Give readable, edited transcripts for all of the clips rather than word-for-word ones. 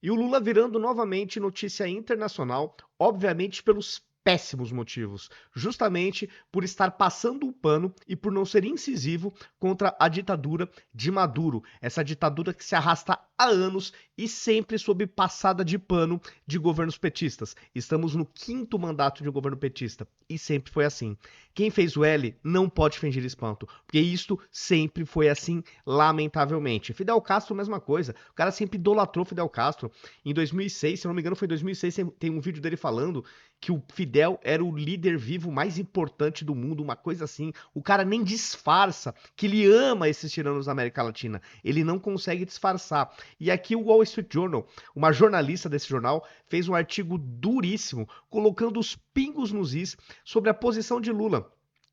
E o Lula virando novamente notícia internacional, obviamente pelos péssimos motivos, justamente por estar passando o pano e por não ser incisivo contra a ditadura de Maduro, essa ditadura que se arrasta há anos e sempre sob passada de pano de governos petistas. Estamos no 5º mandato de um governo petista e sempre foi assim. Quem fez o L não pode fingir espanto, porque isto sempre foi assim, lamentavelmente. Fidel Castro, mesma coisa. O cara sempre idolatrou Fidel Castro. Em 2006, se não me engano, foi em 2006, tem um vídeo dele falando que o Fidel era o líder vivo mais importante do mundo, uma coisa assim. O cara nem disfarça que ele ama esses tiranos da América Latina. Ele não consegue disfarçar. E aqui o Wall Street Journal, uma jornalista desse jornal, fez um artigo duríssimo, colocando os pingos nos is sobre a posição de Lula.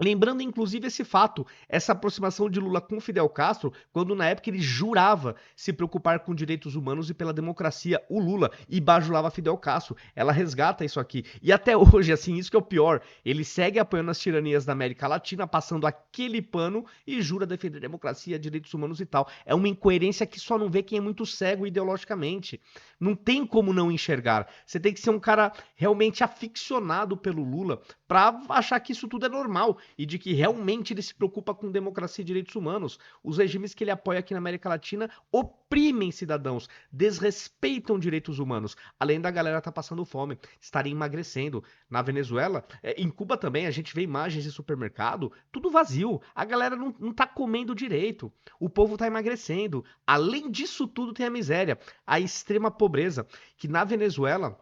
Lembrando, inclusive, esse fato, essa aproximação de Lula com Fidel Castro, quando na época ele jurava se preocupar com direitos humanos e pela democracia, o Lula, e bajulava Fidel Castro. Ela resgata isso aqui. E até hoje, assim, isso que é o pior, ele segue apoiando as tiranias da América Latina, passando aquele pano e jura defender democracia, direitos humanos e tal. É uma incoerência que só não vê quem é muito cego ideologicamente. Não tem como não enxergar. Você tem que ser um cara realmente aficionado pelo Lula para achar que isso tudo é normal e de que realmente ele se preocupa com democracia e direitos humanos. Os regimes que ele apoia aqui na América Latina oprimem cidadãos, desrespeitam direitos humanos, além da galera estar passando fome, estarem emagrecendo. Na Venezuela, em Cuba também, a gente vê imagens de supermercado, tudo vazio, a galera não tá comendo direito, o povo tá emagrecendo. Além disso tudo tem a miséria, a extrema pobreza, que na Venezuela,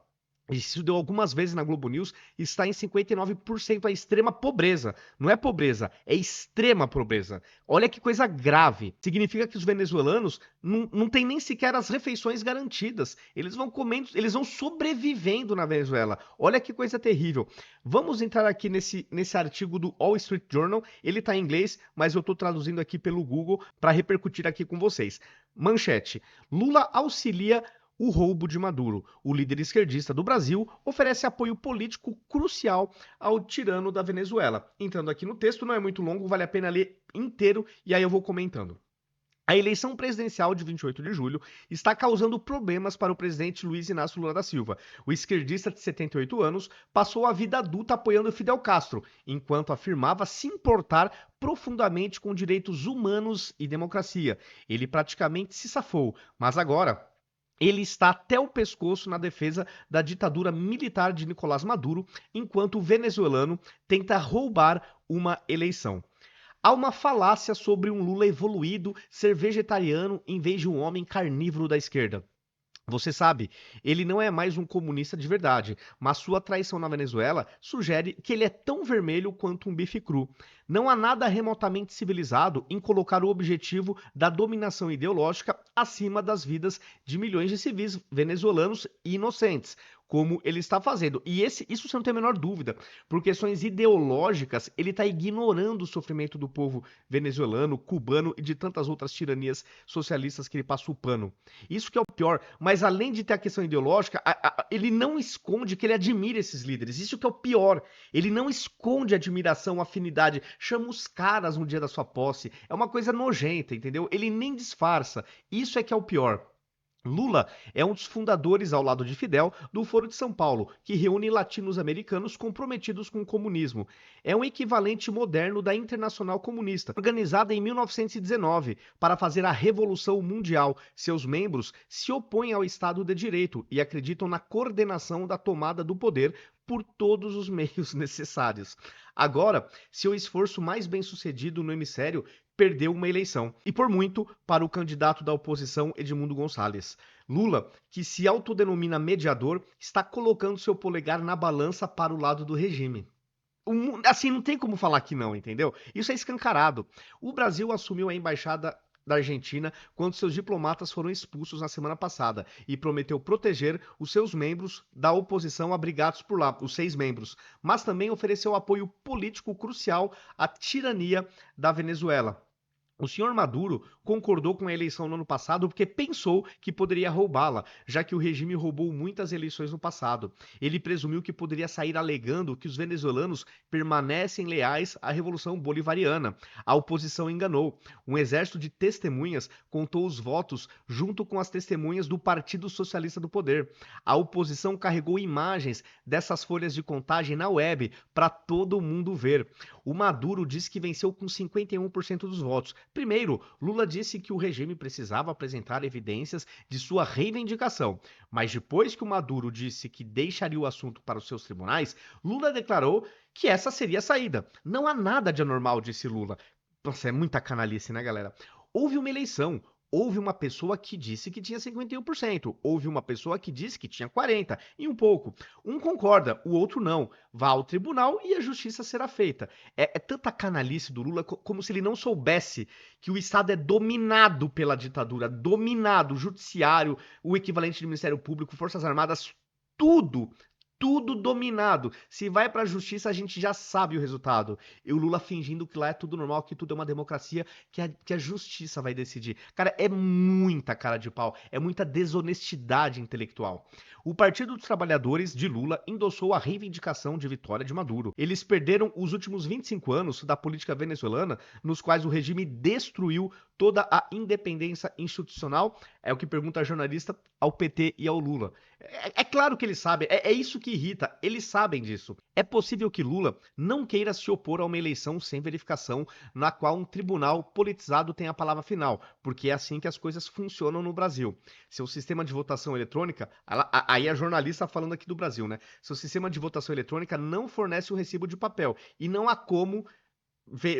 isso deu algumas vezes na Globo News, está em 59% a extrema pobreza. Não é pobreza, é extrema pobreza. Olha que coisa grave. Significa que os venezuelanos não têm nem sequer as refeições garantidas. Eles vão comendo, eles vão sobrevivendo na Venezuela. Olha que coisa terrível. Vamos entrar aqui nesse artigo do Wall Street Journal. Ele está em inglês, mas eu estou traduzindo aqui pelo Google para repercutir aqui com vocês. Manchete: Lula auxilia o roubo de Maduro. O líder esquerdista do Brasil oferece apoio político crucial ao tirano da Venezuela. Entrando aqui no texto, não é muito longo, vale a pena ler inteiro e aí eu vou comentando. A eleição presidencial de 28 de julho está causando problemas para o presidente Luiz Inácio Lula da Silva. O esquerdista de 78 anos passou a vida adulta apoiando Fidel Castro, enquanto afirmava se importar profundamente com direitos humanos e democracia. Ele praticamente se safou, mas agora ele está até o pescoço na defesa da ditadura militar de Nicolás Maduro, enquanto o venezuelano tenta roubar uma eleição. Há uma falácia sobre um Lula evoluído ser vegetariano em vez de um homem carnívoro da esquerda. Você sabe, ele não é mais um comunista de verdade, mas sua traição na Venezuela sugere que ele é tão vermelho quanto um bife cru. Não há nada remotamente civilizado em colocar o objetivo da dominação ideológica acima das vidas de milhões de civis venezuelanos inocentes, como ele está fazendo. E isso você não tem a menor dúvida. Por questões ideológicas, ele está ignorando o sofrimento do povo venezuelano, cubano e de tantas outras tiranias socialistas que ele passa o pano. Isso que é o pior. Mas além de ter a questão ideológica, ele não esconde que ele admira esses líderes. Isso que é o pior. Ele não esconde admiração, afinidade. Chama os caras no dia da sua posse. É uma coisa nojenta, entendeu? Ele nem disfarça. Isso é que é o pior. Lula é um dos fundadores, ao lado de Fidel, do Foro de São Paulo, que reúne latinos-americanos comprometidos com o comunismo. É um equivalente moderno da Internacional Comunista, organizada em 1919 para fazer a Revolução Mundial. Seus membros se opõem ao Estado de Direito e acreditam na coordenação da tomada do poder por todos os meios necessários. Agora, seu esforço mais bem-sucedido no hemisfério perdeu uma eleição, e por muito para o candidato da oposição Edmundo Gonçalves. Lula, que se autodenomina mediador, está colocando seu polegar na balança para o lado do regime. Assim, não tem como falar que não, entendeu? Isso é escancarado. O Brasil assumiu a embaixada da Argentina quando seus diplomatas foram expulsos na semana passada e prometeu proteger os seus membros da oposição abrigados por lá, os 6 membros, mas também ofereceu apoio político crucial à tirania da Venezuela. O senhor Maduro concordou com a eleição no ano passado porque pensou que poderia roubá-la, já que o regime roubou muitas eleições no passado. Ele presumiu que poderia sair alegando que os venezuelanos permanecem leais à Revolução Bolivariana. A oposição enganou. Um exército de testemunhas contou os votos junto com as testemunhas do Partido Socialista do Poder. A oposição carregou imagens dessas folhas de contagem na web para todo mundo ver. O Maduro disse que venceu com 51% dos votos. Primeiro, Lula disse que o regime precisava apresentar evidências de sua reivindicação. Mas depois que o Maduro disse que deixaria o assunto para os seus tribunais, Lula declarou que essa seria a saída. Não há nada de anormal, disse Lula. Nossa, é muita canalice, né, galera? Houve uma eleição. Houve uma pessoa que disse que tinha 51%. Houve uma pessoa que disse que tinha 40% e um pouco. Um concorda, o outro não. Vá ao tribunal e a justiça será feita. É tanta canalice do Lula como se ele não soubesse que o Estado é dominado pela ditadura. Dominado. O judiciário, o equivalente de Ministério Público, Forças Armadas, tudo. Tudo dominado. Se vai pra justiça, a gente já sabe o resultado. E o Lula fingindo que lá é tudo normal, que tudo é uma democracia, que a justiça vai decidir. Cara, é muita cara de pau. É muita desonestidade intelectual. O Partido dos Trabalhadores de Lula endossou a reivindicação de vitória de Maduro. Eles perderam os últimos 25 anos da política venezuelana, nos quais o regime destruiu toda a independência institucional. É o que pergunta a jornalista ao PT e ao Lula. É claro que eles sabem, é isso que irrita, eles sabem disso. É possível que Lula não queira se opor a uma eleição sem verificação, na qual um tribunal politizado tem a palavra final, porque é assim que as coisas funcionam no Brasil. Seu sistema de votação eletrônica, aí a jornalista falando aqui do Brasil, né? Seu sistema de votação eletrônica não fornece o recibo de papel e não há como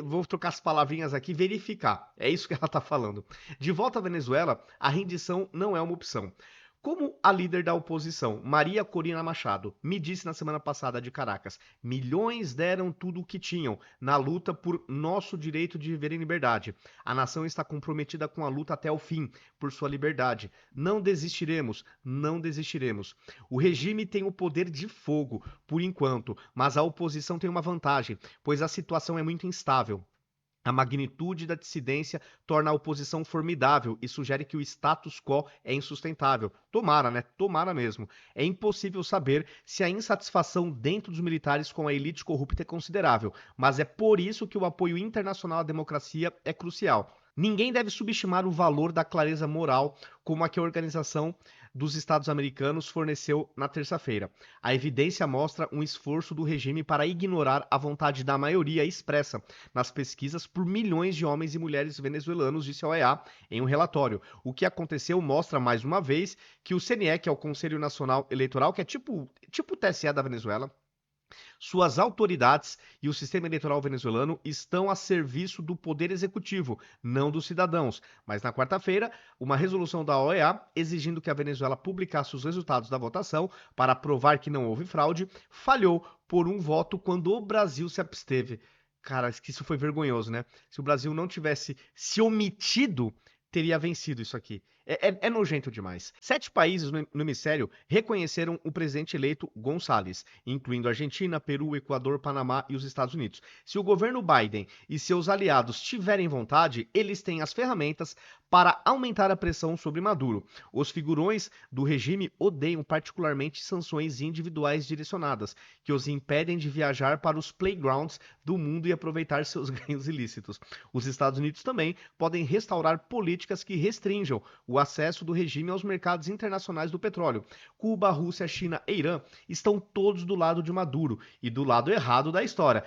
vou trocar as palavrinhas aqui, verificar. É isso que ela está falando. De volta à Venezuela, a rendição não é uma opção. Como a líder da oposição, Maria Corina Machado, me disse na semana passada de Caracas, milhões deram tudo o que tinham na luta por nosso direito de viver em liberdade. A nação está comprometida com a luta até o fim, por sua liberdade. Não desistiremos, não desistiremos. O regime tem o poder de fogo, por enquanto, mas a oposição tem uma vantagem, pois a situação é muito instável. A magnitude da dissidência torna a oposição formidável e sugere que o status quo é insustentável. Tomara, né? Tomara mesmo. É impossível saber se a insatisfação dentro dos militares com a elite corrupta é considerável, mas é por isso que o apoio internacional à democracia é crucial. Ninguém deve subestimar o valor da clareza moral como a que a Organização dos Estados Americanos forneceu na terça-feira. A evidência mostra um esforço do regime para ignorar a vontade da maioria expressa nas pesquisas por milhões de homens e mulheres venezuelanos, disse a OEA em um relatório. O que aconteceu mostra, mais uma vez, que o CNE, que é o Conselho Nacional Eleitoral, que é tipo o TSE da Venezuela, suas autoridades e o sistema eleitoral venezuelano estão a serviço do poder executivo, não dos cidadãos. Mas na quarta-feira, uma resolução da OEA exigindo que a Venezuela publicasse os resultados da votação para provar que não houve fraude, falhou por um voto quando o Brasil se absteve. Cara, isso foi vergonhoso, né? Se o Brasil não tivesse se omitido, teria vencido isso aqui. É nojento demais. 7 países no hemisfério reconheceram o presidente eleito Gonçalves, incluindo Argentina, Peru, Equador, Panamá e os Estados Unidos. Se o governo Biden e seus aliados tiverem vontade, eles têm as ferramentas para aumentar a pressão sobre Maduro. Os figurões do regime odeiam particularmente sanções individuais direcionadas, que os impedem de viajar para os playgrounds do mundo e aproveitar seus ganhos ilícitos. Os Estados Unidos também podem restaurar políticas que restringam o acesso do regime aos mercados internacionais do petróleo. Cuba, Rússia, China e Irã estão todos do lado de Maduro e do lado errado da história.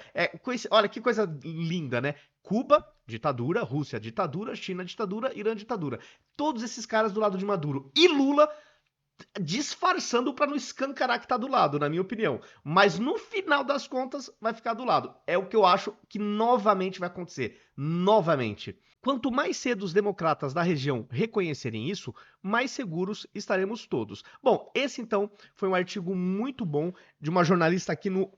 Olha que coisa linda, né? Cuba, ditadura, Rússia, ditadura, China, ditadura, Irã, ditadura. Todos esses caras do lado de Maduro. E Lula disfarçando para não escancarar que tá do lado, na minha opinião. Mas no final das contas, vai ficar do lado. É o que eu acho que novamente vai acontecer. Novamente. Quanto mais cedo os democratas da região reconhecerem isso, mais seguros estaremos todos. Bom, esse então foi um artigo muito bom de uma jornalista aqui no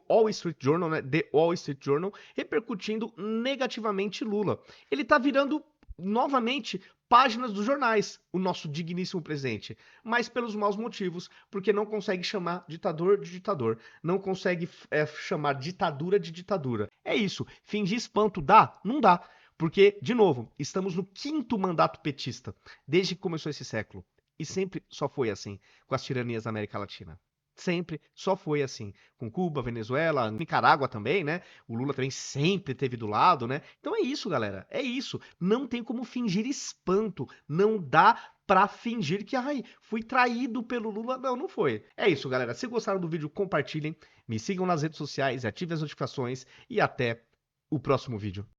Wall Street Journal, né, The Wall Street Journal, repercutindo negativamente Lula. Ele tá virando novamente páginas dos jornais, o nosso digníssimo presidente, mas pelos maus motivos, porque não consegue chamar ditador de ditador, não consegue chamar ditadura de ditadura. É isso, fingir espanto dá? Não dá. Porque, de novo, estamos no 5º mandato petista, desde que começou esse século. E sempre só foi assim, com as tiranias da América Latina. Sempre só foi assim. Com Cuba, Venezuela, Nicarágua também, né? O Lula também sempre teve do lado, né? Então é isso, galera. É isso. Não tem como fingir espanto. Não dá pra fingir que, ai, fui traído pelo Lula. Não, não foi. É isso, galera. Se gostaram do vídeo, compartilhem. Me sigam nas redes sociais, ativem as notificações e até o próximo vídeo.